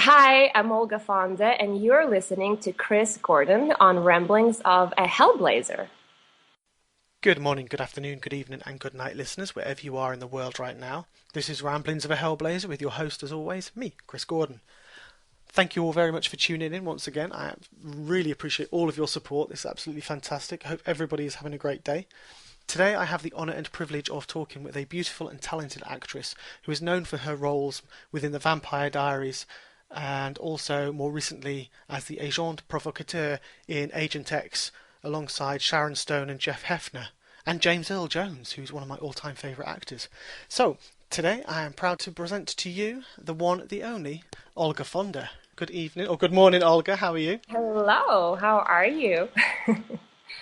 Hi, I'm Olga Fonda, and you're listening to Chris Gordon on Ramblings of a Hellblazer. Good morning, good afternoon, good evening, and good night, listeners, wherever you are in the world right now. This is Ramblings of a Hellblazer with your host, as always, me, Chris Gordon. Thank you all very much for tuning in once again. I really appreciate all of your support. This is absolutely fantastic. I hope everybody is having a great day. Today I have the honour and privilege of talking with a beautiful and talented actress who is known for her roles within the Vampire Diaries and also more recently as the agent provocateur in Agent X alongside Sharon Stone and Jeff Hefner and James Earl Jones, who's one of my all-time favourite actors. So, today I am proud to present to you the one, the only, Olga Fonda. Good evening, or good morning, Olga. How are you? Hello, how are you?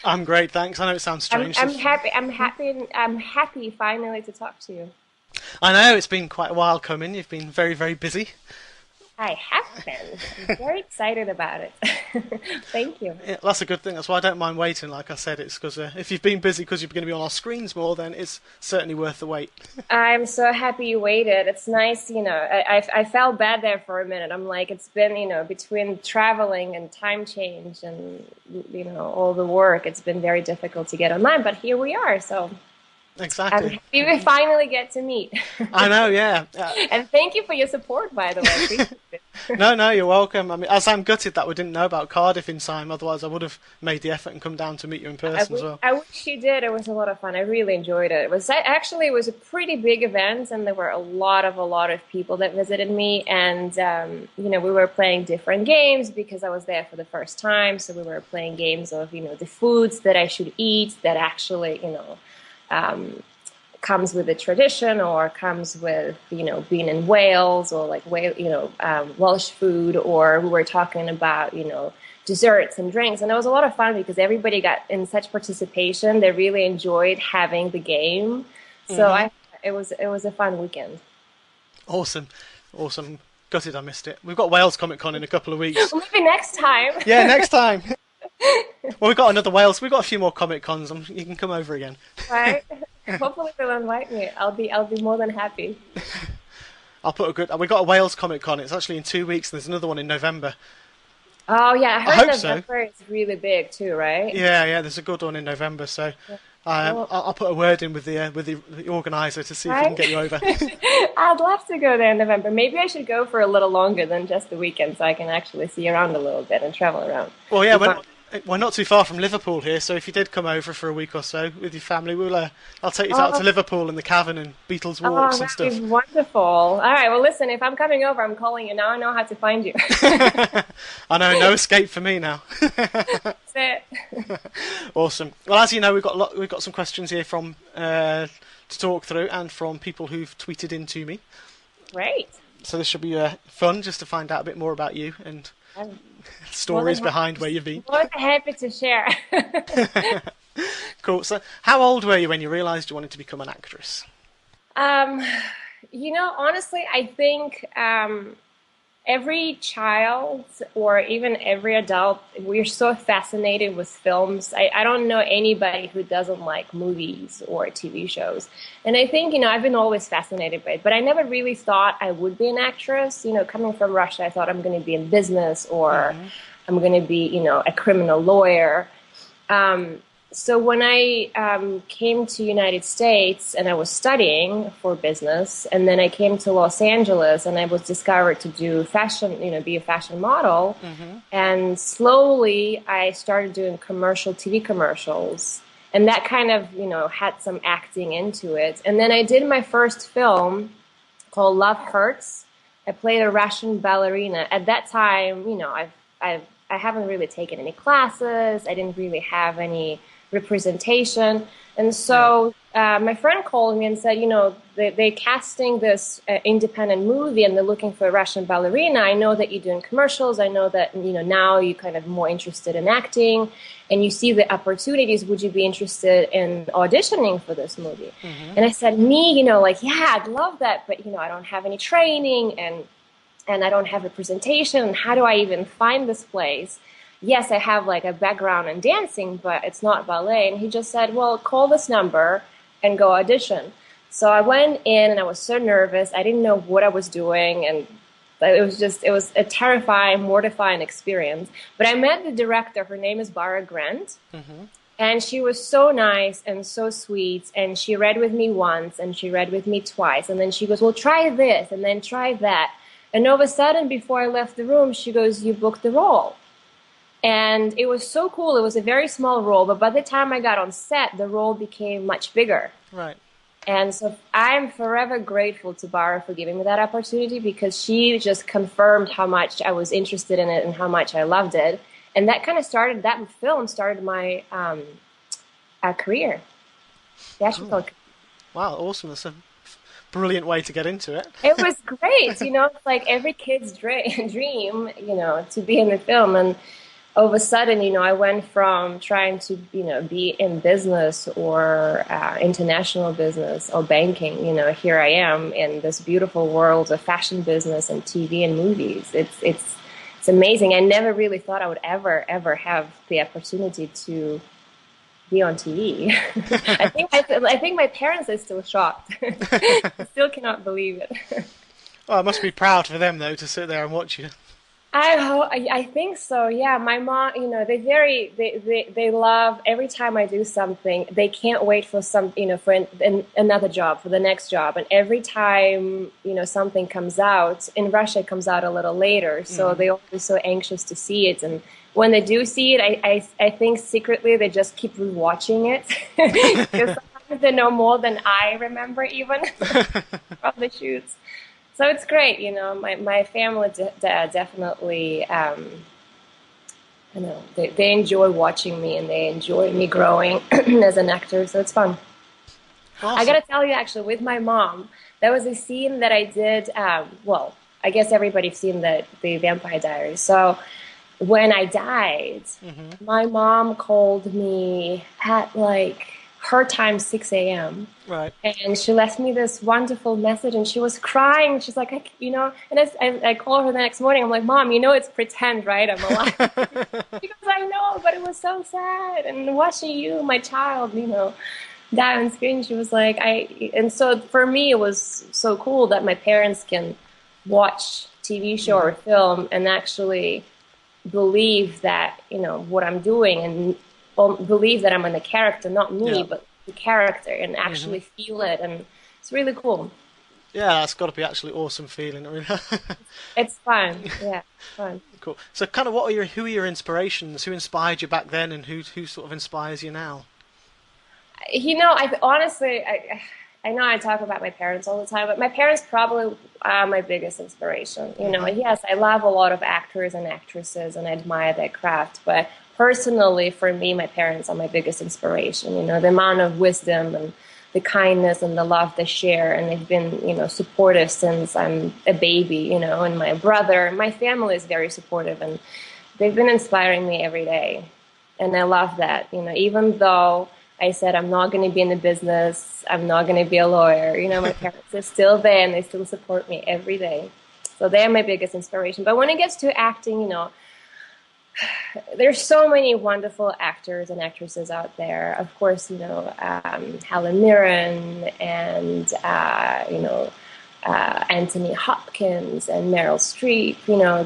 I'm great, thanks. I know it sounds I'm strange. I'm happy. I'm happy finally to talk to you. I know it's been quite a while coming. You've been very, very busy. I have been. I'm very excited about it. Thank you. Yeah, that's a good thing. That's why I don't mind waiting. Like I said, it's because if you've been busy because you're going to be on our screens more, then it's certainly worth the wait. I'm so happy you waited. It's nice, I felt bad there for a minute. I'm like, it's been, between traveling and time change and, all the work, it's been very difficult to get online, but here we are. So I'm Exactly. happy we finally get to meet. I know, yeah. And thank you for your support, by the way. Appreciate it. No, you're welcome. I mean, as I'm gutted that we didn't know about Cardiff in time, otherwise I would have made the effort and come down to meet you in person as well. I wish you did. It was a lot of fun. I really enjoyed it. It was a pretty big event, and there were a lot of people that visited me. And we were playing different games because I was there for the first time. So we were playing games of the foods that I should eat that actually comes with the tradition or comes with being in Wales or like Welsh food, or we were talking about desserts and drinks, and it was a lot of fun because everybody got in such participation. They really enjoyed having the game, so Hmm. it was a fun weekend. Awesome. Gutted I missed it. We've got Wales Comic Con in a couple of weeks. Well, maybe next time. Yeah, next time. Well, we've got another Wales. We've got a few more Comic Cons. You can come over again. Right? Hopefully they'll invite me. I'll be more than happy. I'll put a good. We got a Wales Comic Con. It's actually in 2 weeks. And there's another one in November. Oh yeah, I I heard hope so. November is really big too, right? Yeah. There's a good one in November. So Well, I'll put a word in with the organizer to see if we can right? get you over. I'd love to go there in November. Maybe I should go for a little longer than just the weekend so I can actually see around a little bit and travel around. Well, yeah, Be fun. we're not too far from Liverpool here. So if you did come over for a week or so with your family, I'll take you out Oh, to Liverpool and the Cavern and Beatles walks oh, and that'd stuff. be wonderful. All right, well, listen, if I'm coming over, I'm calling you now. I know how to find you. I know, no escape for me now. That's it. Awesome. Well, as you know, we've got some questions here from to talk through, and from people who've tweeted in to me. Great. So this should be fun, just to find out a bit more about you and I'm more than stories behind where you've been. more than happy to share. Cool. So, how old were you when you realised you wanted to become an actress? Um, honestly, I think every child or even every adult, we're so fascinated with films. I don't know anybody who doesn't like movies or TV shows. And I think, I've been always fascinated by it, but I never really thought I would be an actress. Coming from Russia, I thought I'm going to be in business or Hmm. I'm going to be, a criminal lawyer. So when I came to United States and I was studying for business, and then I came to Los Angeles and I was discovered to do fashion, be a fashion model. Hmm. And slowly I started doing TV commercials. And that kind of, had some acting into it. And then I did my first film called Love Hurts. I played a Russian ballerina. At that time, I haven't really taken any classes. I didn't really have any representation. And Yeah. so my friend called me and said, they're casting this independent movie and they're looking for a Russian ballerina. I know that you're doing commercials. I know that, now you're kind of more interested in acting and you see the opportunities. Would you be interested in auditioning for this movie? Hmm. And I said, me, yeah, I'd love that. But, I don't have any training and I don't have representation. How do I even find this place? Yes, I have like a background in dancing, but it's not ballet. And he just said, well, call this number and go audition. So I went in and I was so nervous. I didn't know what I was doing. And it was a terrifying, mortifying experience. But I met the director. Her name is Bara Grant. Hmm. And she was so nice and so sweet. And she read with me once and she read with me twice. And then she goes, well, try this and then try that. And all of a sudden, before I left the room, she goes, you booked the role. And it was so cool. It was a very small role. But by the time I got on set, the role became much bigger. Right. And so I'm forever grateful to Bara for giving me that opportunity, because she just confirmed how much I was interested in it and how much I loved it. And that kind of started, that film started my career. The actual film. Wow, awesome. That's a brilliant way to get into it. It was great. It's like every kid's dream, to be in the film. And all of a sudden, I went from trying to, be in business or international business or banking, here I am in this beautiful world of fashion business and TV and movies. It's amazing. I never really thought I would ever have the opportunity to be on TV. I think my parents are still shocked. I still cannot believe it. Oh, I must be proud for them though to sit there and watch you. I think so. Yeah, my mom. They love every time I do something. They can't wait for another job, for the next job. And every time something comes out in Russia, it comes out a little later. So they're always so anxious to see it. And when they do see it, I think secretly they just keep rewatching it because sometimes they know more than I remember even from the shoots. So it's great, my family definitely, they enjoy watching me and they enjoy me growing as an actor, so it's fun. Awesome. I got to tell you, actually, with my mom, there was a scene that I did, I guess everybody's seen the Vampire Diaries. So when I died, my mom called me at her time, 6 a.m. Right. And she left me this wonderful message, and she was crying. She's like, and I called her the next morning. I'm like, Mom, it's pretend, right? I'm alive. She goes, I know, but it was so sad. And watching you, my child, die on screen, she was like, and so for me, it was so cool that my parents can watch TV show or film and actually believe that, what I'm doing and believe that I'm in the character, not me, but the character, and actually feel it, and it's really cool. Yeah, that's got to be actually awesome feeling. I mean, it's fun. Yeah, fun. Cool. So, kind of, who are your inspirations? Who inspired you back then, and who sort of inspires you now? I know I talk about my parents all the time, but my parents probably are my biggest inspiration. Yes, I love a lot of actors and actresses, and I admire their craft, but personally, for me, my parents are my biggest inspiration. The amount of wisdom and the kindness and the love they share, and they've been, supportive since I'm a baby, and my brother, my family is very supportive, and they've been inspiring me every day. And I love that, even though I said I'm not going to be in the business, I'm not going to be a lawyer, my parents are still there and they still support me every day. So they're my biggest inspiration. But when it gets to acting, there's so many wonderful actors and actresses out there. Of course, Helen Mirren and, Anthony Hopkins and Meryl Streep.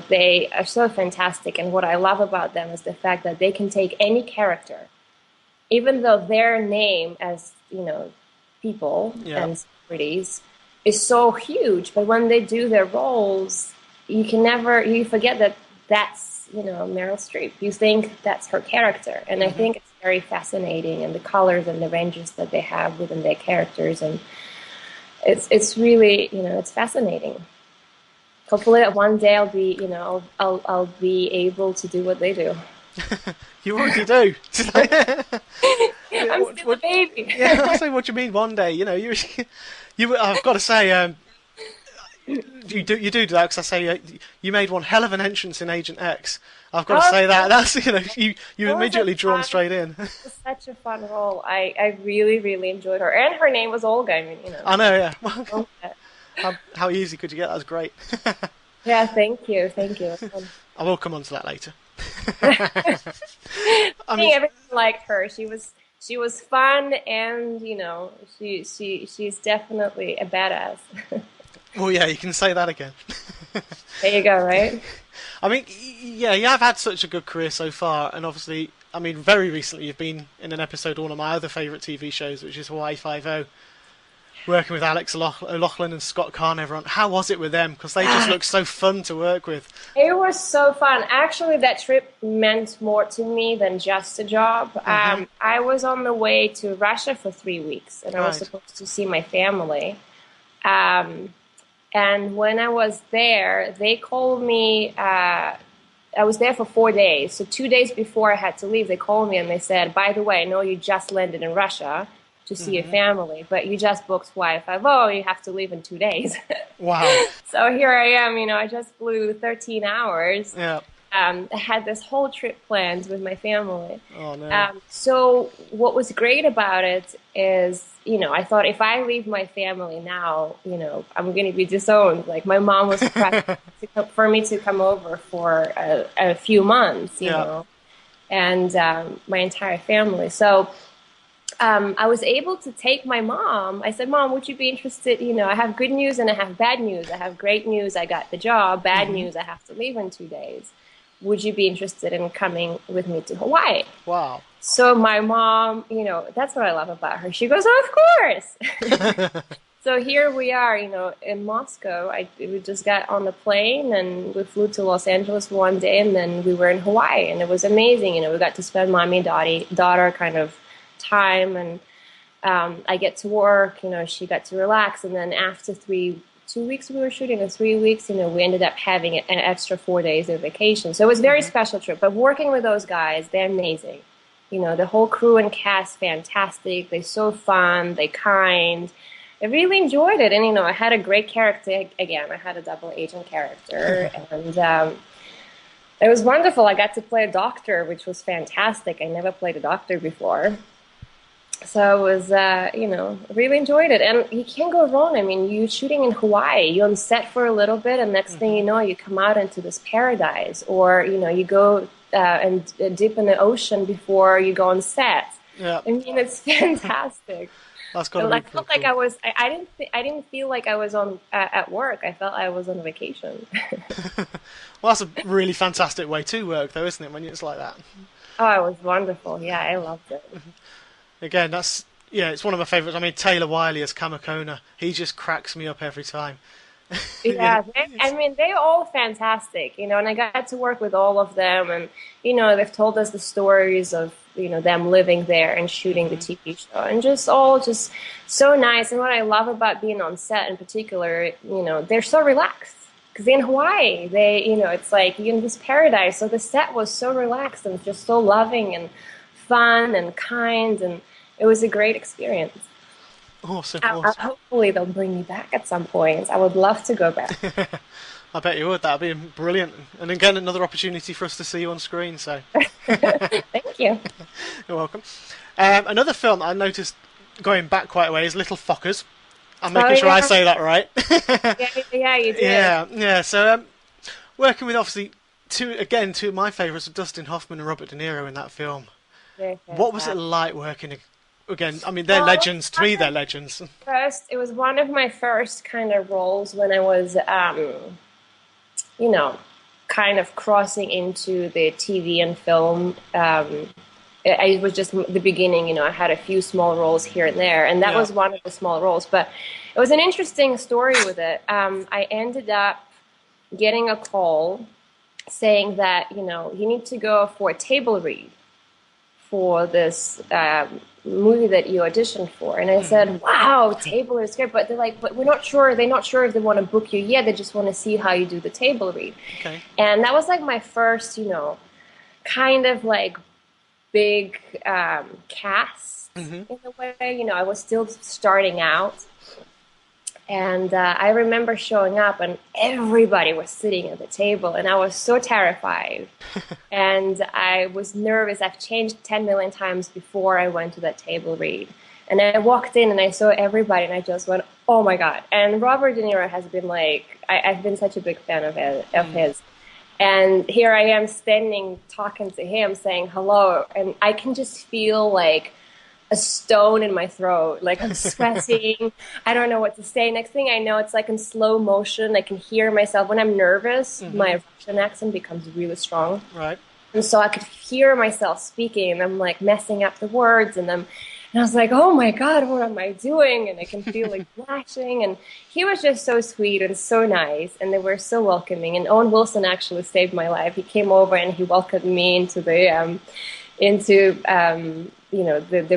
They are so fantastic. And what I love about them is the fact that they can take any character, even though their name as, people and celebrities is so huge. But when they do their roles, you forget that that's, Meryl Streep. You think that's her character. And I think it's very fascinating, and the colors and the ranges that they have within their characters. And it's really, it's fascinating. Hopefully that one day I'll be, I'll be able to do what they do. You already do. I'm still a baby. Yeah, I say, what do you mean one day? I've got to say, you do that, because I say you made one hell of an entrance in Agent X. I've got to say that. That's you immediately drawn straight in. It was such a fun role. I really, really enjoyed her, and her name was Olga. I mean, I know, yeah. How easy could you get? That was great. Yeah, thank you. I will come on to that later. I think everyone liked her. She was fun, and she's definitely a badass. Well, yeah, you can say that again. There you go, right? I mean, yeah, you have had such a good career so far, and obviously, I mean, very recently you've been in an episode of one of my other favourite TV shows, which is Hawaii Five-O, working with Alex O'Loughlin and Scott Carn. Everyone, how was it with them? Because they just look so fun to work with. It was so fun. Actually, that trip meant more to me than just a job. I was on the way to Russia for 3 weeks, and I was Right. supposed to see my family. Um, and when I was there, they called me. I was there for 4 days. So 2 days before I had to leave, they called me and they said, "By the way, I know you just landed in Russia to see your family, but you just booked Y50. You have to leave in 2 days." Wow. So here I am. I just flew 13 hours. Yeah. I had this whole trip planned with my family. Oh no. So what was great about it is, I thought if I leave my family now, I'm going to be disowned. Like my mom was pressing for me to come over for a few months, and my entire family. So I was able to take my mom. I said, "Mom, would you be interested? I have good news and I have bad news. I have great news. I got the job. Bad news. I have to leave in 2 days. Would you be interested in coming with me to Hawaii?" Wow. So my mom, that's what I love about her. She goes, "Oh, of course." So here we are, in Moscow. We just got on the plane and we flew to Los Angeles one day, and then we were in Hawaii, and it was amazing. We got to spend mommy daughter kind of time, and I get to work. She got to relax, and then after 2 weeks we were shooting, or 3 weeks, we ended up having an extra 4 days of vacation. So it was a very special trip. But working with those guys, they're amazing. The whole crew and cast, fantastic. They're so fun. They're kind. I really enjoyed it. And, I had a great character. Again, I had a double agent character. And it was wonderful. I got to play a doctor, which was fantastic. I never played a doctor before. So it was, really enjoyed it. And you can't go wrong. I mean, you're shooting in Hawaii. You're on set for a little bit, and next thing you know, you come out into this paradise. Or, you go and dip in the ocean before you go on set. Yeah. I mean, it's fantastic. That's got to I be felt pretty like cool. I didn't feel like I was on at work. I felt I was on vacation. Well, that's a really fantastic way to work, though, isn't it? When it's like that. Oh, it was wonderful. Yeah, I loved it. Again, it's one of my favourites. I mean, Taylor Wiley as Kamakona, he just cracks me up every time. Yeah, they're all fantastic, and I got to work with all of them, and they've told us the stories of them living there and shooting the TV show, and just so nice. And what I love about being on set in particular, they're so relaxed because in Hawaii, it's like you're in this paradise. So the set was so relaxed and just so loving and fun and kind, and it was a great experience. Awesome, Hopefully they'll bring me back at some point. I would love to go back. I bet you would. That'd be brilliant. And again, another opportunity for us to see you on screen. So Thank you. you're welcome. Another film I noticed going back quite a way is Little Fockers. I'm making sure I say that right. Yeah, you did. Yeah. So working with obviously two of my favourites, Dustin Hoffman and Robert De Niro in that film. What was it like working again? I mean, they're legends. To me, they're legends. It was one of my first kind of roles when I was, kind of crossing into the TV and film. It was just the beginning, I had a few small roles here and there, and that was one of the small roles. But it was an interesting story with it. I ended up getting a call saying that, you need to go for a table read for this movie that you auditioned for. And I said, wow, table is great. But they're like, but we're not sure. They're not sure if they want to book you yet. They just want to see how you do the table read. Okay. And that was like my first, kind of like big cast in a way. I was still starting out. And I remember showing up and everybody was sitting at the table and I was so terrified. And I was nervous. I've changed 10 million times before I went to that table read. And I walked in and I saw everybody and I just went, oh my God. And Robert De Niro has been I've been such a big fan of his. And here I am standing, talking to him, saying hello. And I can just feel a stone in my throat. Like I'm sweating. I don't know what to say. Next thing I know, it's like in slow motion. I can hear myself. When I'm nervous, Hmm. my Russian accent becomes really strong. Right. And so I could hear myself speaking, and I'm like messing up the words, and I was like, oh my God, what am I doing? And I can feel like flashing. And he was just so sweet and so nice, and they were so welcoming. And Owen Wilson actually saved my life. He came over and he welcomed me into the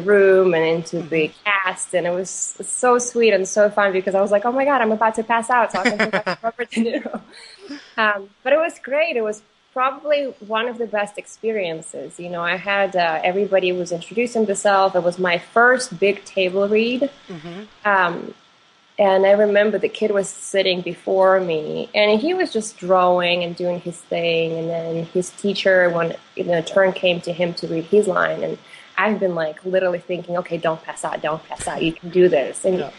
room and into Hmm. the cast, and it was so sweet and so fun because I was like, oh my God, I'm about to pass out talking to Robert De Niro. But it was great. It was probably one of the best experiences. I had everybody was introducing themselves. It was my first big table read. Hmm. Um, and I remember the kid was sitting before me, and he was just drawing and doing his thing. And then his teacher, when turn came to him to read his line, and I've been like literally thinking, okay, don't pass out, you can do this. And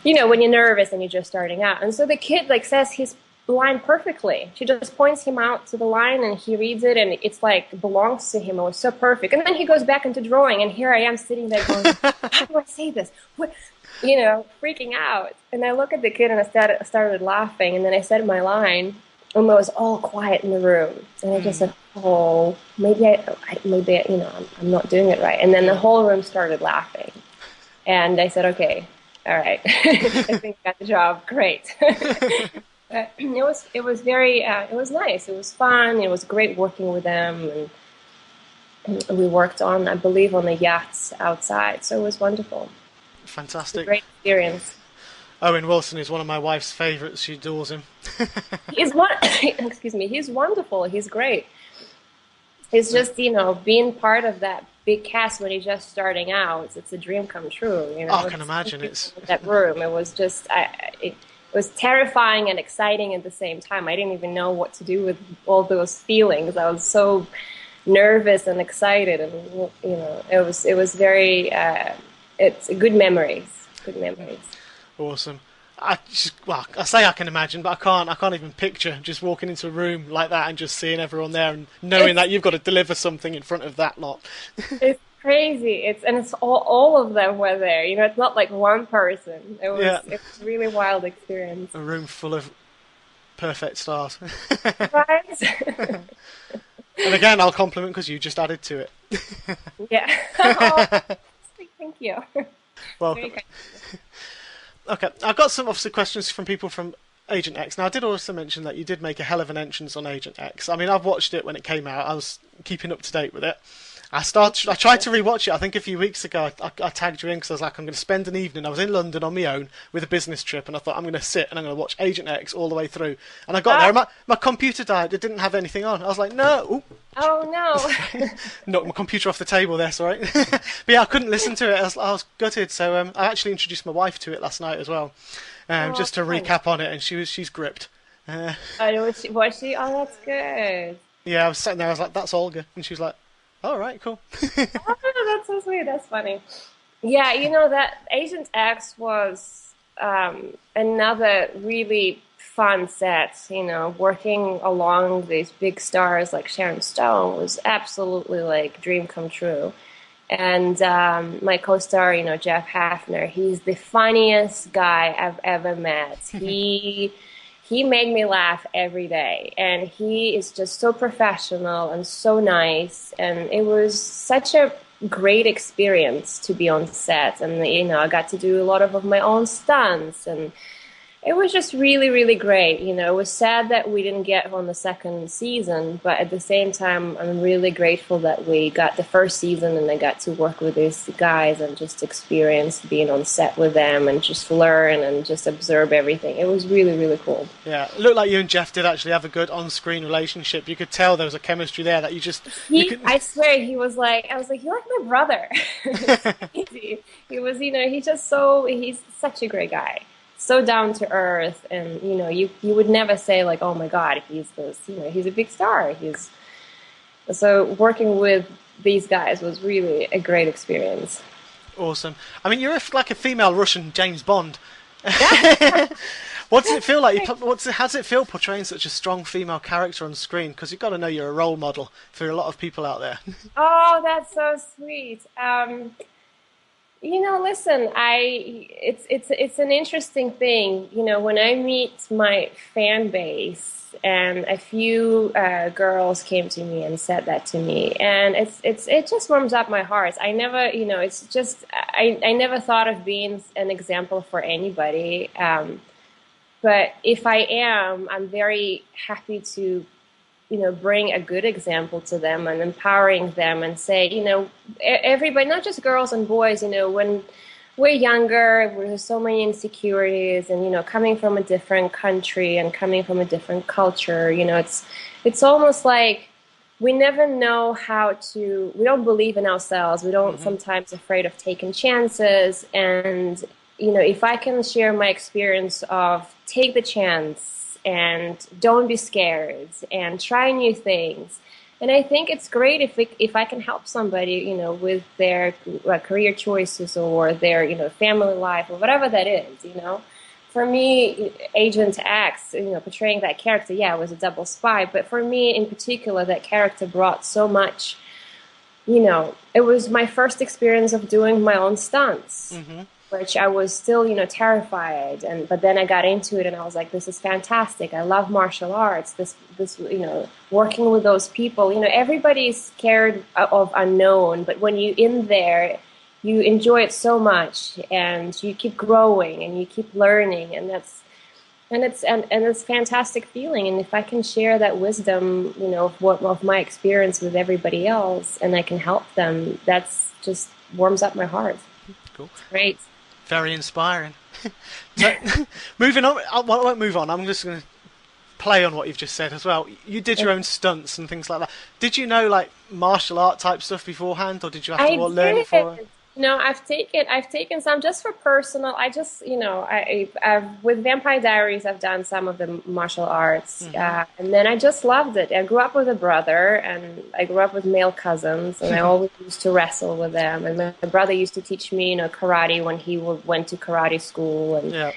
Yeah. when you're nervous and you're just starting out, and so the kid like says his line perfectly. She just points him out to the line, and he reads it, and it's like belongs to him. It was so perfect. And then he goes back into drawing, and here I am sitting there going, how do I say this? What? Freaking out. And I look at the kid and I started laughing. And then I said my line, and it was all quiet in the room. And I just Mm. said, oh, I'm not doing it right. And then the Yeah. whole room started laughing. And I said, okay, all right. I think I got the job. Great. It was nice. It was fun. It was great working with them. And we worked I believe, on the yachts outside. So it was wonderful. It's a Fantastic. great experience. Owen Wilson is one of my wife's favourites. She adores him. He's one. Excuse me. He's wonderful. He's great. It's just being part of that big cast when you're just starting out. It's a dream come true. Oh, I can It's imagine. people It's in that room. It was just it was terrifying and exciting at the same time. I didn't even know what to do with all those feelings. I was so nervous and excited, and it was very. It's good memories. Good memories. awesome. I say I can imagine, but I can't even picture just walking into a room like that and just seeing everyone there and knowing It's that you've got to deliver something in front of that lot. It's crazy. It's all of them were there. It's not like one person. It was Yeah, it was a really wild experience. a room full of perfect stars. Right? And again, I'll compliment because you just added to it. Yeah. Oh, thank you. Very Welcome. kind. Okay, I've got some obviously questions from people from Agent X. Now, I did also mention that you did make a hell of an entrance on Agent X. I mean, I've watched it when it came out. I was keeping up to date with it. I tried to rewatch it. I think a few weeks ago, I tagged you in because I was like, I'm going to spend an evening. I was in London on my own with a business trip, and I thought I'm going to sit and I'm going to watch Agent X all the way through. And I got there, Ah, and my computer died. It didn't have anything on. I was like, no. oh no. Knocked my computer off the table there, sorry. But yeah, I couldn't listen to it. I was gutted. So I actually introduced my wife to it last night as well, Oh, just to fun. recap on it, and she's gripped. Uh, Oh, was she? Oh, that's good. yeah, I was sitting there. I was like, "That's Olga," and she was like, "All right, cool." Oh, that's so sweet. That's funny. Yeah, that Agent X was another really fun set. Working along these big stars like Sharon Stone was absolutely like dream come true. And my co-star, Jeff Hafner, he's the funniest guy I've ever met. He made me laugh every day, and he is just so professional and so nice. And it was such a great experience to be on set. And I got to do a lot of my own stunts, and it was just really, really great. It was sad that we didn't get on the second season, but at the same time, I'm really grateful that we got the first season and I got to work with these guys and just experience being on set with them and just learn and just observe everything. It was really, really cool. Yeah, it looked like you and Jeff did actually have a good on-screen relationship. You could tell there was a chemistry there that you could. I swear, I was like, you're like my brother. It's crazy. He's such a great guy. So down to earth, and you would never say like, oh my God, he's this, he's a big star. So working with these guys was really a great experience. Awesome. I mean, you're like a female Russian James Bond. Yeah. What does it feel like? How does it feel portraying such a strong female character on screen? Because you've got to know you're a role model for a lot of people out there. Oh, that's so sweet. Listen, it's an interesting thing. When I meet my fan base, and a few girls came to me and said that to me, and it just warms up my heart. I never, it's just I never thought of being an example for anybody. But if I am, I'm very happy to bring a good example to them and empowering them and say, everybody, not just girls and boys, when we're younger, there's so many insecurities and, coming from a different country and coming from a different culture, it's almost like we never know we don't believe in ourselves. We don't Hmm. sometimes afraid of taking chances. And, if I can share my experience of take the chance and don't be scared and try new things. And I think it's great if I can help somebody, with their career choices or their, family life or whatever that is. For me, Agent X, portraying that character, yeah, it was a double spy. But for me in particular, that character brought so much, it was my first experience of doing my own stunts, Hmm. which I was still, terrified. But then I got into it and I was like, this is fantastic. I love martial arts. This, working with those people, everybody's scared of unknown, but when you in there, you enjoy it so much and you keep growing and you keep learning. And it's fantastic feeling. And if I can share that wisdom, of my experience with everybody else and I can help them, that's just warms up my heart. Cool. It's great. Very inspiring. So, moving on, I won't move on. I'm just going to play on what you've just said as well. You did your own stunts and things like that. Did you know like martial art type stuff beforehand, or did you have to I learn it did. for? I've taken some just for personal. I just, I've with Vampire Diaries, I've done some of the martial arts, Hmm. and then I just loved it. I grew up with a brother, and I grew up with male cousins, and I always used to wrestle with them. And my brother used to teach me, karate when he went to karate school, and Yeah.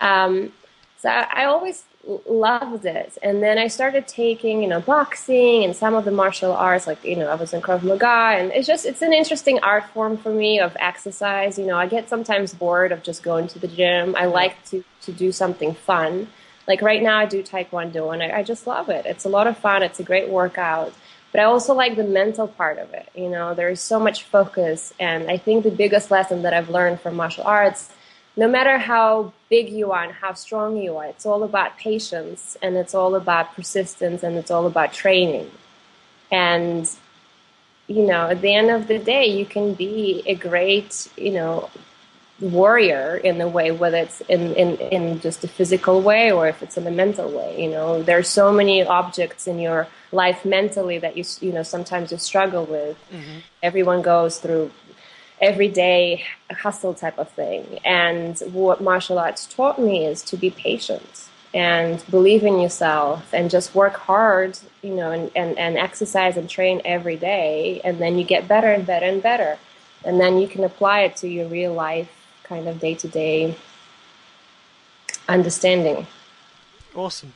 um, so I always loved it. And then I started taking, boxing and some of the martial arts, like, I was in Krav Maga. And it's an interesting art form for me of exercise. I get sometimes bored of just going to the gym. I Yeah. like to do something fun. Like right now, I do Taekwondo and I just love it. It's a lot of fun. It's a great workout. But I also like the mental part of it. There is so much focus. And I think the biggest lesson that I've learned from martial arts, no matter how big you are and how strong you are, it's all about patience and it's all about persistence and it's all about training. And, at the end of the day, you can be a great, warrior in a way, whether it's in just a physical way or if it's in a mental way. There's so many objects in your life mentally that sometimes you struggle with. Hmm. Everyone goes through everyday hustle type of thing. And what martial arts taught me is to be patient and believe in yourself and just work hard, and exercise and train every day. And then you get better and better and better. And then you can apply it to your real life kind of day to day understanding. Awesome.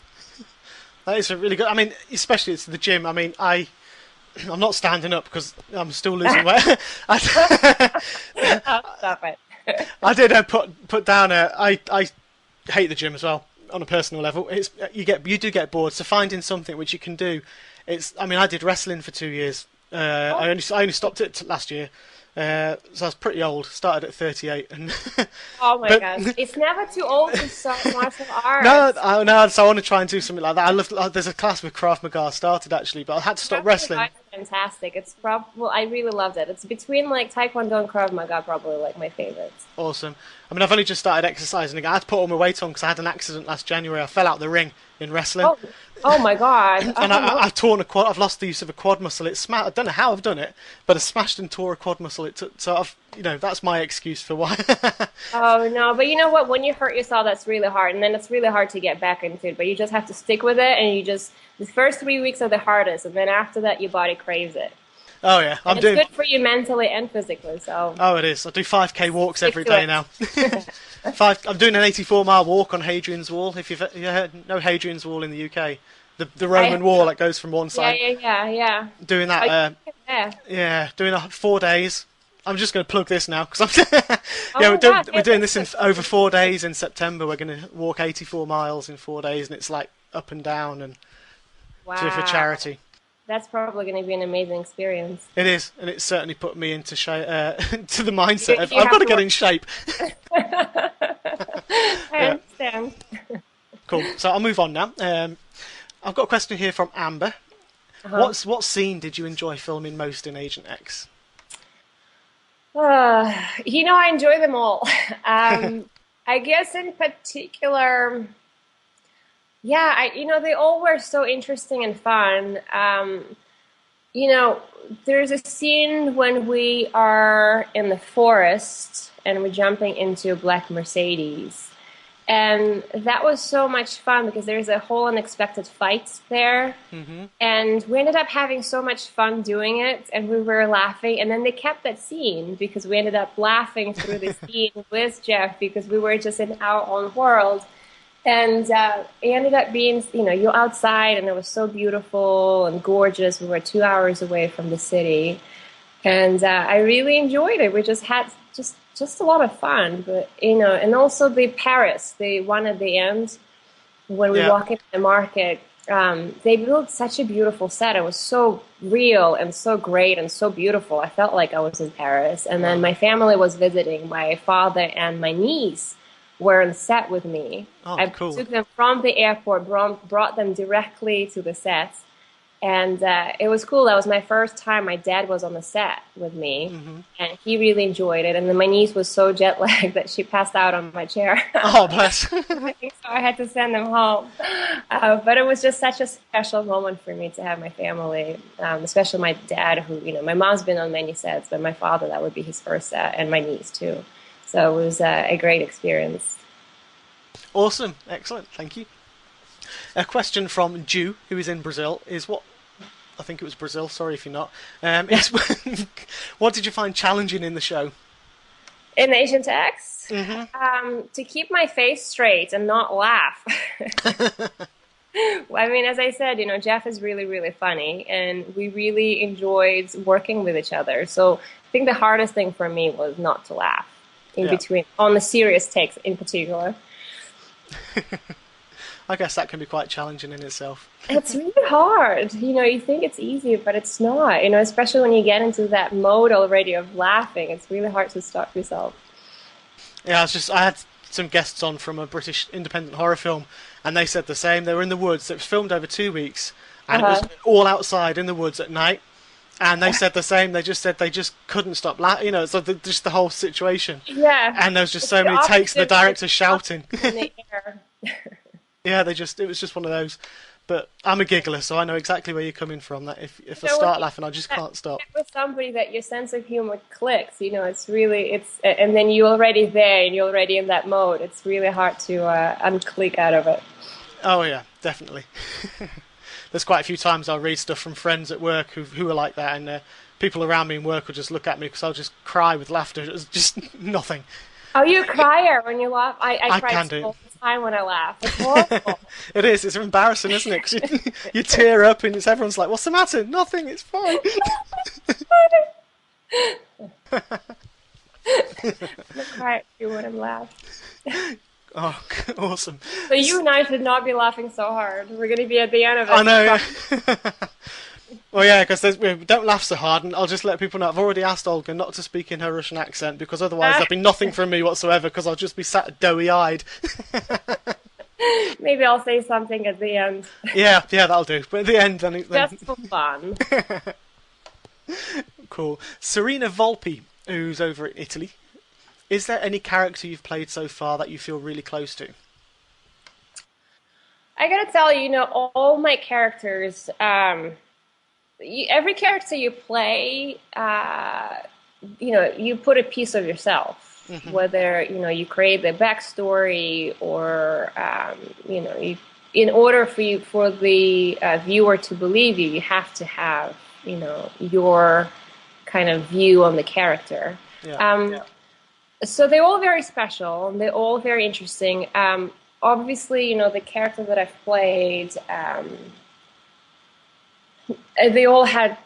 That is a really good. I mean, especially it's the gym. I mean, I'm not standing up because I'm still losing weight. Oh, stop it. I did put down a. I hate the gym as well on a personal level. It's you do get bored. So finding something which you can do. It's. I mean, I did wrestling for 2 years. I only stopped it last year. So I was pretty old. Started at 38, and Oh my but gosh. It's never too old to start martial no, arts. no. So I want to try and do something like that. I love. There's a class with Krav Maga started actually, but I had to stop Krav wrestling. Maga is fantastic. Well, I really loved it. It's between like Taekwondo and Krav Maga, probably like my favorites. Awesome. I mean, I've only just started exercising again. I had to put all my weight on because I had an accident last January. I fell out the ring in wrestling, Oh, oh my God. and Oh no. I've torn a quad. I've lost the use of a quad muscle. It's I don't know how I've done it, but I smashed and tore a quad muscle. It took, so that's my excuse for why. Oh no. But you know what? When you hurt yourself, that's really hard, and then it's really hard to get back into it. But you just have to stick with it, and the first 3 weeks are the hardest, and then after that, your body craves it, Oh yeah, and I'm it's doing. good for you mentally and physically. So Oh, it is. I do 5k walks stick every to day now. I'm doing an 84-mile walk on Hadrian's Wall. If you heard, know Hadrian's Wall in the UK, the I Roman wall that goes from one yeah, side. yeah, yeah, yeah. Doing Oh, that. yeah. Yeah, doing 4 days. I'm just going to plug this now because I'm Oh yeah, my God, we're yeah, doing that's this in over 4 days in September. We're going to walk 84 miles in 4 days, and it's like up and down and for wow. charity. That's probably going to be an amazing experience. It is, and it's certainly put me into to the mindset of You I've have got to to get work. in shape. I Yeah, understand. cool. So I'll move on now. I've got a question here from Amber. Uh-huh. What scene did you enjoy filming most in Agent X? I enjoy them all. I guess in particular, yeah, they all were so interesting and fun. You know, there's a scene when we are in the forest and we're jumping into a black Mercedes. And that was so much fun because there's a whole unexpected fight there. Hmm. And we ended up having so much fun doing it, and we were laughing. And then they kept that scene because we ended up laughing through the scene with Jeff because we were just in our own world. And it ended up being, you're outside, and it was so beautiful and gorgeous. We were 2 hours away from the city, and I really enjoyed it. We just had just a lot of fun, but and also the Paris, the one at the end when we Yeah. walk into the market, they built such a beautiful set. It was so real and so great and so beautiful. I felt like I was in Paris. And then Wow. my family was visiting. My father and my niece were on set with me. Oh, I cool. took them from the airport, brought them directly to the set. And it was cool. That was my first time my dad was on the set with me. Hmm. And he really enjoyed it. And then my niece was so jet lagged that she passed out on my chair. Oh, bless. So I had to send them home. But it was just such a special moment for me to have my family, especially my dad, who, my mom's been on many sets, but my father, that would be his first set, and my niece too. So it was a great experience. Awesome. Excellent. Thank you. A question from Jew, who is in Brazil, is what I think it was Brazil. Sorry if you're not. Is what did you find challenging in the show? In Agent X, Hmm. to keep my face straight and not laugh. I mean, as I said, Jeff is really, really funny, and we really enjoyed working with each other. So I think the hardest thing for me was not to laugh in Yeah. between, on the serious takes in particular. I guess that can be quite challenging in itself. It's really hard. You think it's easy, but it's not, especially when you get into that mode already of laughing. It's really hard to stop yourself. Yeah, I had some guests on from a British independent horror film, and they said the same. They were in the woods. It was filmed over 2 weeks, and it was Uh-huh. all outside in the woods at night. And they said the same. They just said they just couldn't stop laughing. So just the whole situation. Yeah. And there was just It's so the many takes of the opposite. It's director the shouting. opposite in the air. Yeah, it was just one of those. But I'm a giggler, so I know exactly where you're coming from. That if I So when start you laughing, I just can't stop. get with somebody that your sense of humor clicks, and then you're already there and you're already in that mode. It's really hard to unclick out of it. Oh yeah, definitely. There's quite a few times I'll read stuff from friends at work who are like that, and people around me in work will just look at me because I'll just cry with laughter. It's just nothing. Are you a crier when you laugh? I I cry can do. all the time when I laugh. It's horrible. It is. It's embarrassing, isn't it? 'Cause you tear up, and everyone's like, "What's the matter? Nothing. It's fine." I cry too when I'm laughing. Oh, awesome. So you and I should not be laughing so hard. We're going to be at the end of I know. it. Yeah. Well, yeah, because we don't laugh so hard, and I'll just let people know. I've already asked Olga not to speak in her Russian accent because otherwise there'll be nothing from me whatsoever. Because I'll just be sat doughy-eyed. Maybe I'll say something at the end. Yeah, that'll do. But at the end, then Just for fun. cool. Serena Volpe, who's over in Italy. Is there any character you've played so far that you feel really close to? I gotta tell you, all my characters, every character you play, you put a piece of yourself, whether, you create the backstory or, in order for the viewer to believe you, you have to have, your kind of view on the character. Yeah. So they're all very special and they're all very interesting. Obviously, the character that I've played, They all had,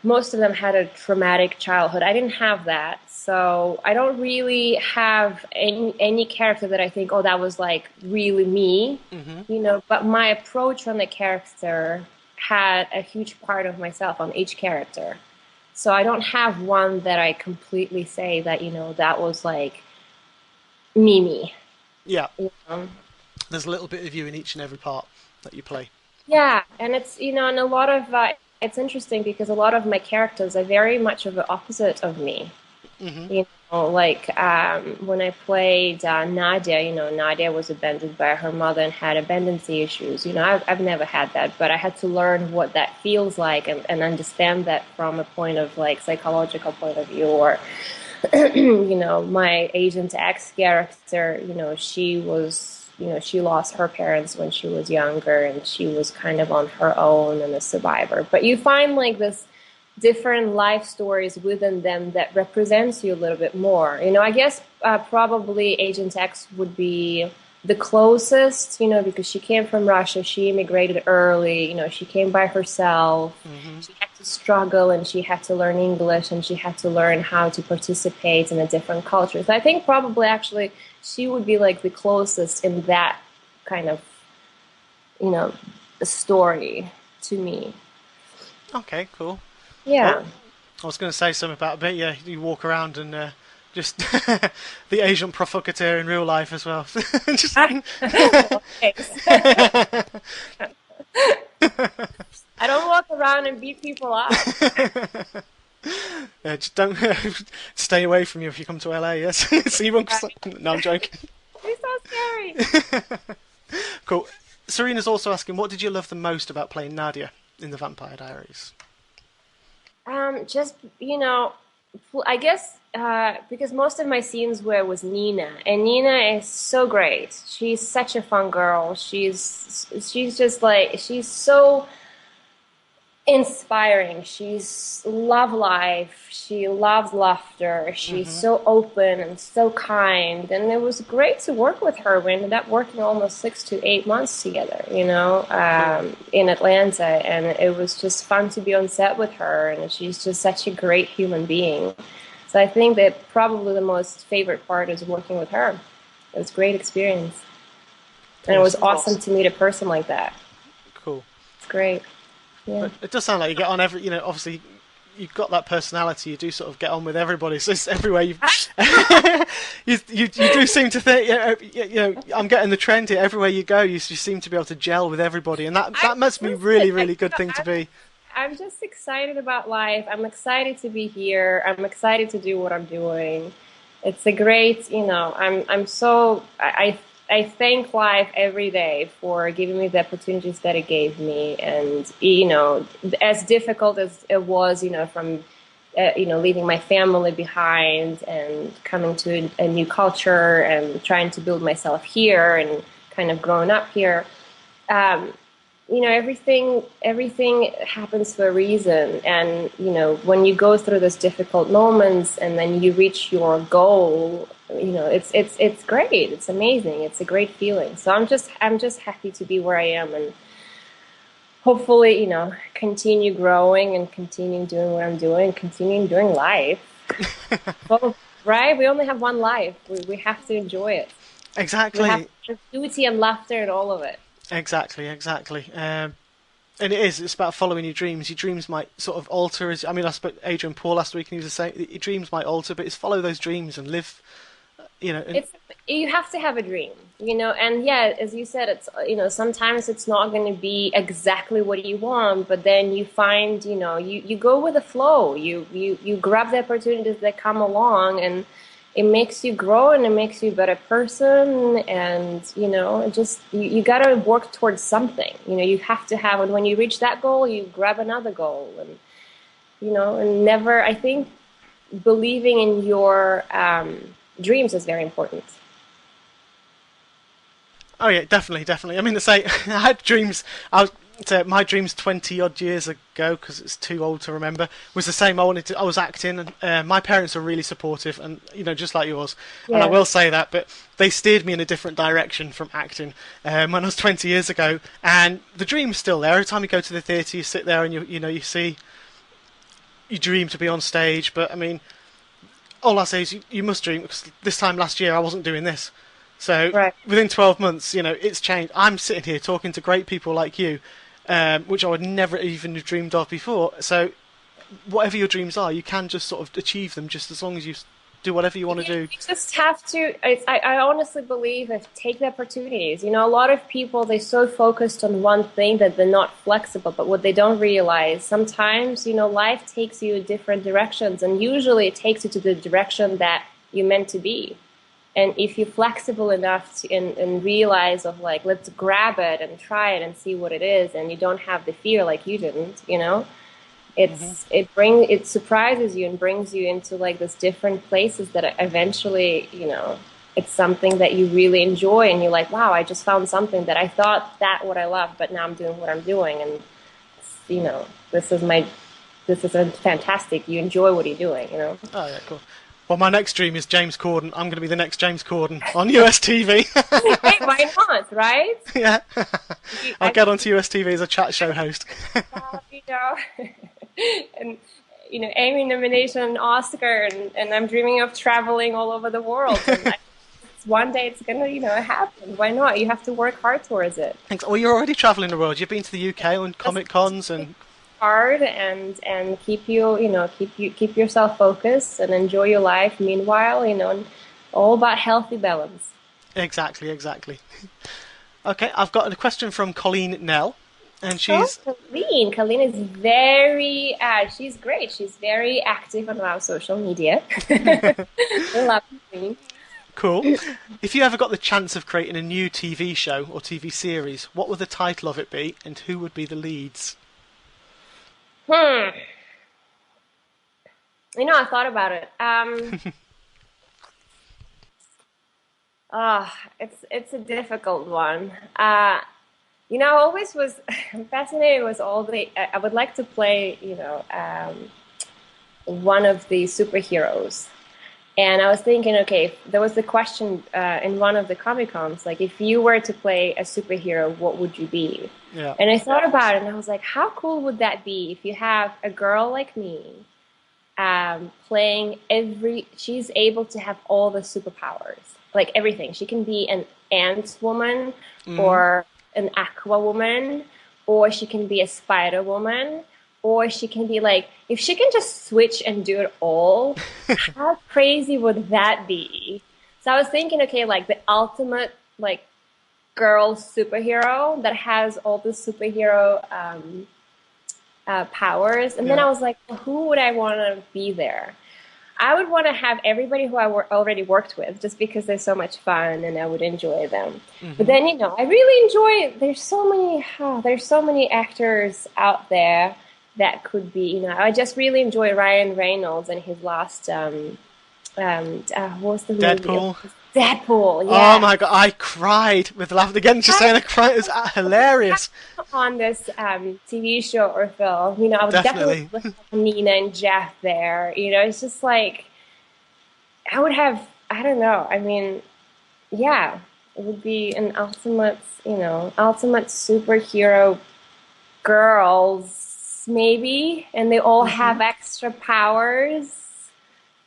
most of them had a traumatic childhood. I didn't have that. So I don't really have any character that I think, oh, that was like really me, Hmm. but my approach on the character had a huge part of myself on each character. So I don't have one that I completely say that, that was like me. Yeah, You know? there's a little bit of you in each and every part that you play. Yeah, and it's, and a lot of it's interesting because a lot of my characters are very much of the opposite of me. Hmm. Like when I played Nadia, Nadia was abandoned by her mother and had abandoncy issues. I've never had that, but I had to learn what that feels like and understand that from a point of like psychological point of view. Or, my Agent X character, she was, she lost her parents when she was younger and she was kind of on her own and a survivor. But you find like this different life stories within them that represents you a little bit more. I guess probably Agent X would be the closest, because she came from Russia, she immigrated early, she came by herself, Hmm. she had to struggle and she had to learn English and she had to learn how to participate in a different culture. So I think probably actually she would be like the closest in that kind of, you know, story to me. Okay, cool. Well, Yeah. I was going to say something about, but yeah, you walk around and just the Asian provocateur in real life as well. Just Thanks. I don't walk around and beat people up. just don't stay away from you if you come to LA. Yes, so you won't. Right? No, I'm joking. You're so scary. Cool. Serena's also asking, what did you love the most about playing Nadia in the Vampire Diaries? Just I guess because most of my scenes were with Nina, and Nina is so great. She's such a fun girl. She's just like she's so inspiring. She's love life. She loves laughter. She's Hmm. so open and so kind. And it was great to work with her. We ended up working almost 6 to 8 months together, Cool. in Atlanta. And it was just fun to be on set with her. And she's just such a great human being. So I think that probably the most favorite part is working with her. It was a great experience. And it was Awesome. awesome to meet a person like that. Cool. It's great. Yeah. But it does sound like you get on obviously you've got that personality. You do sort of get on with everybody. So it's everywhere you do seem to think, I'm getting the trend here. Everywhere you go, you seem to be able to gel with everybody, and that must be really, really good thing to be. I'm just excited about life. I'm excited to be here. I'm excited to do what I'm doing. It's a great, I'm so I thank life every day for giving me the opportunities that it gave me, and as difficult as it was, from leaving my family behind and coming to a new culture and trying to build myself here and kind of growing up here. Um, everything happens for a reason, and when you go through those difficult moments and then you reach your goal, it's great. It's amazing. It's a great feeling. So I'm just happy to be where I am, and hopefully continue growing and continue doing what I'm doing, continuing doing life. Well, right, we only have one life. We have to enjoy it. We have Exactly, beauty and laughter and all of it. exactly. And it's about following your dreams. Your dreams might sort of alter. I spoke to Adrian Paul last week, and he was saying your dreams might alter, but it's follow those dreams and live. And It's you have to have a dream, and yeah, as you said, it's sometimes it's not going to be exactly what you want, but then you find, you go with the flow. You grab the opportunities that come along, and it makes you grow and it makes you a better person. And it just you got to work towards something. You have to have, and when you reach that goal, you grab another goal, and and never, I think, believing in your dreams is very important. oh yeah, definitely. I mean, to say I had dreams. So my dreams 20 odd years ago, because it's too old to remember, was the same. I was acting, and my parents are really supportive, and just like yours. And I Yeah. will say that, but they steered me in a different direction from acting when I was 20 years ago. And the dream's still there. Every time you go to the theatre, you sit there and you see, you dream to be on stage. But I mean, all I say is you must dream, because this time last year I wasn't doing this. So Right. within 12 months, it's changed. I'm sitting here talking to great people like you, which I would never even have dreamed of before. So whatever your dreams are, you can just sort of achieve them, just as long as you do whatever you want to Yeah, do. you just have to. I honestly believe if take the opportunities. A lot of people they're so focused on one thing that they're not flexible. But what they don't realize sometimes, life takes you in different directions, and usually it takes you to the direction that you're meant to be. And if you're flexible enough and realize of like, let's grab it and try it and see what it is, and you don't have the fear like you didn't, Hmm. it surprises you and brings you into like this different places that eventually, it's something that you really enjoy and you're like, wow, I just found something that I thought that what I love, but now I'm doing what I'm doing, and this is my this is a fantastic. You enjoy what you're doing. Oh yeah, cool. Well, my next dream is James Corden. I'm going to be the next James Corden on US TV. Hey, why not, right? Yeah, I'll I get onto US TV as a chat show host. you know, and Emmy nomination, and Oscar, and I'm dreaming of traveling all over the world. And one day it's gonna, happen. Why not? You have to work hard towards it. Thanks. Well, you're already travelling the world. You've been to the UK on Just Comic Cons and hard and keep yourself focused and enjoy your life. Meanwhile, and all about healthy balance. exactly, exactly. Okay, I've got a question from Colleen Nell, and Oh, she's Colleen. Colleen is very, she's great. She's very active on our social media. I love Colleen. cool. If you ever got the chance of creating a new TV show or TV series, what would the title of it be, and who would be the leads? Hmm. I thought about it. It's a difficult one. I always was fascinated with all the. I would like to play, one of the superheroes. And I was thinking, okay, there was the question in one of the Comic Cons, like if you were to play a superhero, what would you be? Yeah. And I thought about it, and I was like, how cool would that be if you have a girl like me playing she's able to have all the superpowers, like everything. She can be an ant woman Mm. or an aqua woman, or she can be a spider woman, or she can be like, if she can just switch and do it all, how crazy would that be? So I was thinking, okay, like the ultimate, like, girl superhero that has all the superhero powers. And then Yeah. I was like, well, who would I want to be there? I would want to have everybody who already worked with, just because they're so much fun and I would enjoy them. But Hmm. then, I really enjoy. There's so many actors out there that could be. I just really enjoy Ryan Reynolds and his last. What was the movie? It Deadpool. was Deadpool. Oh Yeah. my god, I cried with laughter again. Just saying, I cried. It was hilarious. On this TV show or film, I would definitely Definitely. have Nina and Jeff there. It's just like I would have. I don't know. I mean, yeah, it would be an ultimate superhero girls maybe, and they all Hmm. have extra powers.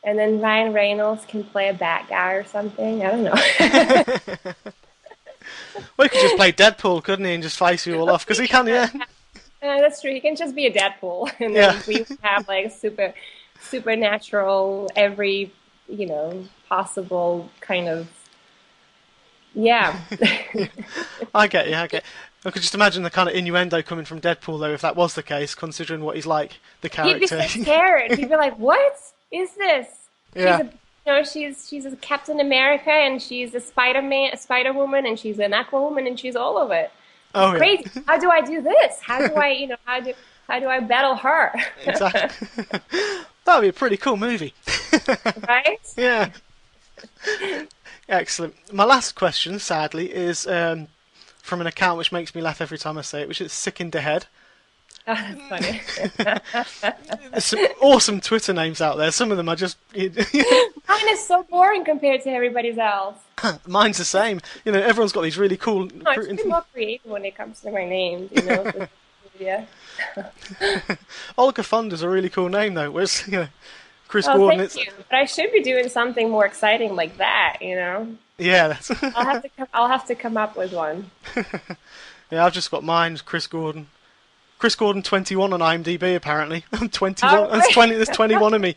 And then Ryan Reynolds can play a bad guy or something. I don't know. Well, he could just play Deadpool, couldn't he, and just face you all off? Because he can, yeah. That's true. He can just be a Deadpool, and Yeah. then we would have like supernatural, every possible kind of yeah. I get you, I get. I could just imagine the kind of innuendo coming from Deadpool, though, if that was the case, considering what he's like, the He'd be character. so scared. He'd be like, "What is this? She's Yeah. she's a Captain America, and she's a Spider-Man, a Spider Woman, and she's an Aqua Woman, and she's all of it. It's Oh, yeah. crazy. How do I do this? How do I, how do I battle her? Exactly. That would be a pretty cool movie. Right? Yeah. Excellent. My last question, sadly, is from an account which makes me laugh every time I say it, which is Sick in the Head. Oh, that's funny. There's some awesome Twitter names out there. Some of them are just... Mine is so boring compared to everybody's else. Mine's the same. Everyone's got these really cool... No, it's pretty more creative when it comes to my names, Yeah. Olga Fonda's a really cool name, though. Whereas, Chris Oh, Gordon... thank you. But I should be doing something more exciting like that, Yeah, that's... I'll have to come up with one. Yeah, I've just got mine, Chris Gordon. Chris Gordon 21 on IMDb, apparently. I'm 21. Oh, great. There's 21 of me.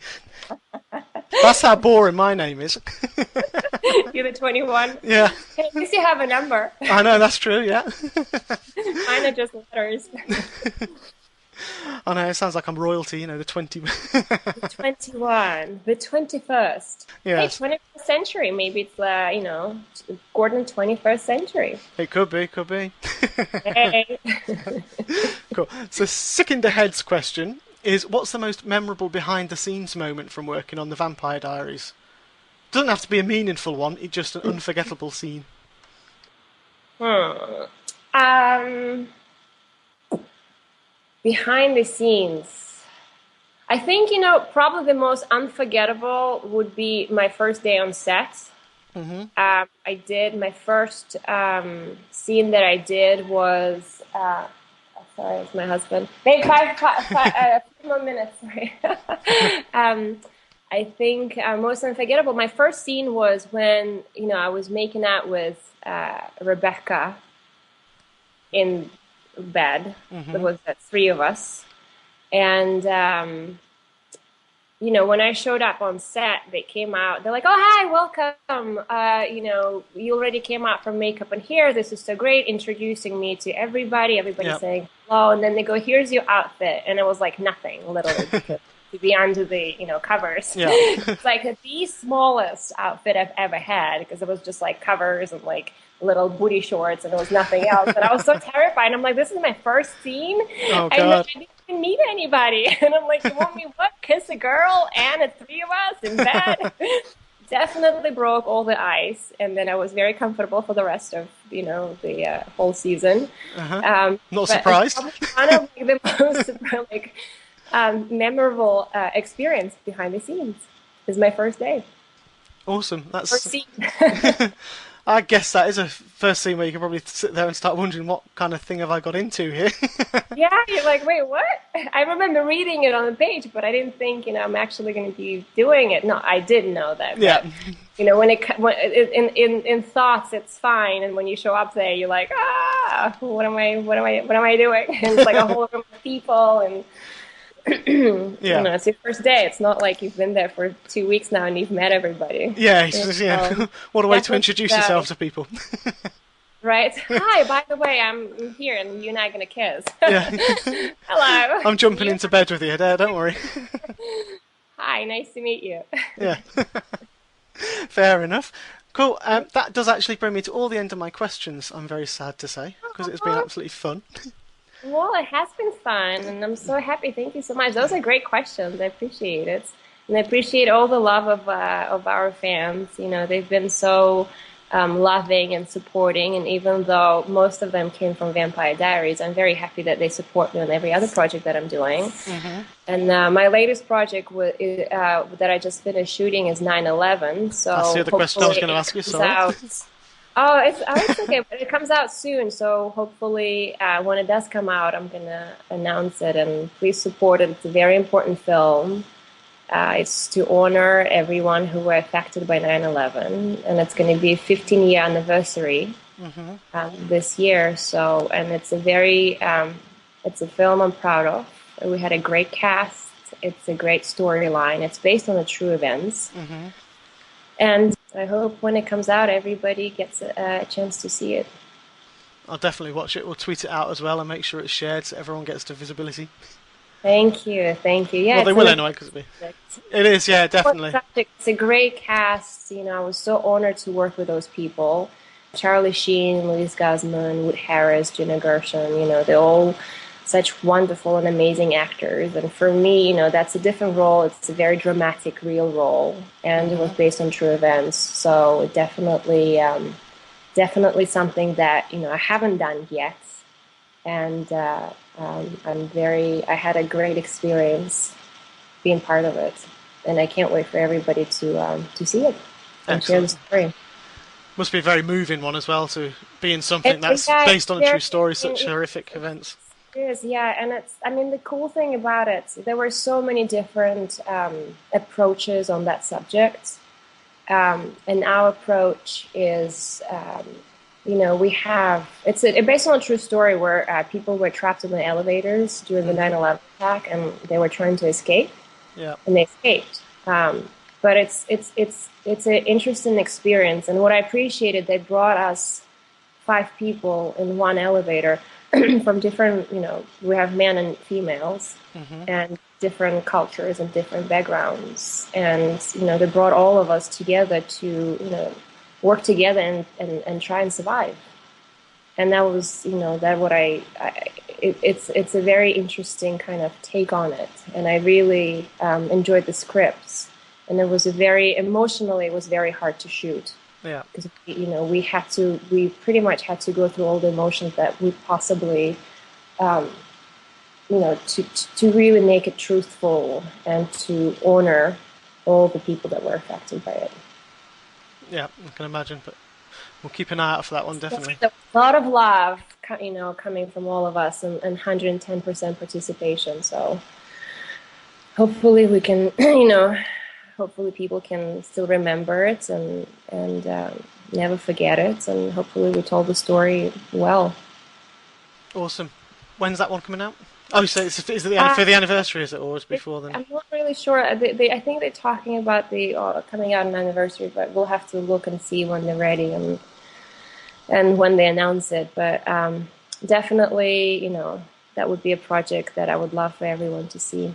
That's how boring my name is. You're the 21? Yeah. Hey, at least you have a number. I know, that's true, yeah. Mine are just letters. I know, it sounds like I'm royalty, the 20... The 21. The 21st. Yeah. Hey, 21st century. Maybe it's, Gordon 21st century. It could be. Hey. Cool. So, Sick in the Head's question is, what's the most memorable behind-the-scenes moment from working on the Vampire Diaries? Doesn't have to be a meaningful one, it's just an unforgettable scene. Behind the scenes. I think, probably the most unforgettable would be my first day on set. Mm-hmm. I did my first scene that I did was sorry, it's my husband. Maybe five more minutes. Sorry. I think most unforgettable. My first scene was when I was making out with Rebecca in bed. Mm-hmm. There was three of us, and when I showed up on set, they came out. They're like, "Oh, hi, welcome. You already came out from makeup, and here, this is so great." Introducing me to everybody. Everybody Yep. saying hello, and then they go, "Here's your outfit," and it was like nothing, literally, because to be under the covers. Yeah. It's like the smallest outfit I've ever had, because it was just like covers and like little booty shorts, and there was nothing else. And I was so terrified. I'm like, this is my first scene, Oh, and I God. didn't even meet anybody. And I'm like, you want me what? Kiss a girl and the three of us in bed? Definitely broke all the ice, and then I was very comfortable for the rest of the whole season. Uh-huh. Not but surprised. it's probably one of the most memorable experience behind the scenes. Is my first day. Awesome. That's... First scene. I guess that is a first scene where you can probably sit there and start wondering, what kind of thing have I got into here? Yeah, you're like, wait, what? I remember reading it on the page, but I didn't think, I'm actually going to be doing it. No, I did know that. Yeah. But, when in thoughts, it's fine, and when you show up there, you're like, what am I doing? And it's like a whole room of people, and Yeah. It's your first day. It's not like you've been there for 2 weeks now and you've met everybody. Yeah, yeah. What a way to introduce yourself to people. Right? Hi, by the way, I'm here and you and I are going to kiss. Yeah. Hello. I'm jumping into bed with you there, don't worry. Hi, nice to meet you. Yeah. Fair enough. Cool. That does actually bring me to all the end of my questions, I'm very sad to say, because it's been absolutely fun. Well, it has been fun, and I'm so happy. Thank you so much. Those are great questions. I appreciate it. And I appreciate all the love of our fans. They've been so loving and supporting, and even though most of them came from Vampire Diaries, I'm very happy that they support me on every other project that I'm doing. Mm-hmm. And my latest project that I just finished shooting is 9/11. So that's the other question I was going to ask you, sorry. Oh, it's okay, but it comes out soon, so hopefully when it does come out, I'm going to announce it, and please support it. It's a very important film. It's to honor everyone who were affected by 9/11, and it's going to be a 15-year anniversary this year. So, and it's it's a film I'm proud of. We had a great cast. It's a great storyline. It's based on the true events. Mm-hmm. And I hope when it comes out, everybody gets a chance to see it. I'll definitely watch it. We'll tweet it out as well and make sure it's shared so everyone gets to visibility. Thank you. Yeah, well, they will anyway, because it is, yeah, definitely. It's a great cast. I was so honored to work with those people. Charlie Sheen, Louise Guzman, Wood Harris, Gina Gershon, they're all such wonderful and amazing actors. And for me, that's a different role. It's a very dramatic, real role. And it was based on true events. So it definitely definitely something that I haven't done yet, and I had a great experience being part of it, and I can't wait for everybody to see it and share the Excellent. story. Must be a very moving one as well to be in something It, that's yeah, based it's on a very, true story, I mean, such horrific events. it is, yeah, and I mean, the cool thing about it, there were so many different approaches on that subject. And our approach is, we have, based on a true story where people were trapped in the elevators during the Hmm. 9/11 attack and they were trying to escape, Yeah. and they escaped. But it's an interesting experience. And what I appreciated, they brought us 5 people in one elevator from different, we have men and females Hmm. and different cultures and different backgrounds. And, they brought all of us together to, work together and try and survive. And that was, that what it's a very interesting kind of take on it. And I really enjoyed the scripts. And it was emotionally, it was very hard to shoot Yeah. because we pretty much had to go through all the emotions that we possibly um, to really make it truthful and to honor all the people that were affected by it. Yeah, I can imagine, but we'll keep an eye out for that one, definitely. There was a lot of love, coming from all of us, and 110% participation. So hopefully we can, hopefully people can still remember it and never forget it, and hopefully we told the story well. Awesome. When's that one coming out? Oh, so is it Uh, for the anniversary, is it, or is it before then? I'm not really sure. I think they're talking about the coming out on anniversary, but we'll have to look and see when they're ready and when they announce it. But definitely, that would be a project that I would love for everyone to see.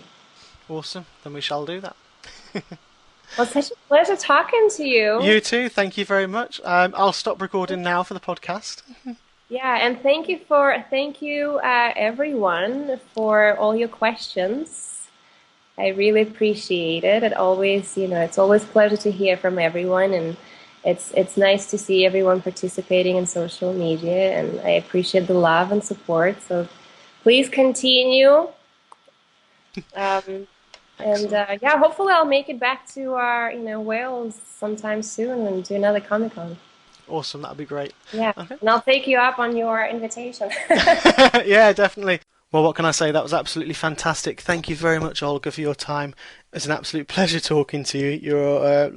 Awesome. Then we shall do that. Well, it's such a pleasure talking to you. You too. Thank you very much. I'll stop recording now for the podcast. Yeah, and thank you, everyone, for all your questions. I really appreciate it. It's always a pleasure to hear from everyone, and it's nice to see everyone participating in social media, and I appreciate the love and support. So please continue. Um, and Excellent. yeah, hopefully I'll make it back to our, Wales sometime soon and do another Comic Con. Awesome. That'd be great. Yeah, Okay. and I'll take you up on your invitation. Yeah, definitely. Well, what can I say? That was absolutely fantastic. Thank you very much, Olga, for your time. It's an absolute pleasure talking to you. You're a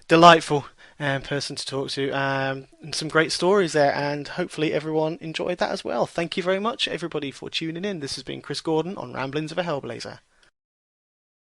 delightful person to talk to, and some great stories there. And hopefully, everyone enjoyed that as well. Thank you very much, everybody, for tuning in. This has been Chris Gordon on Ramblings of a Hellblazer.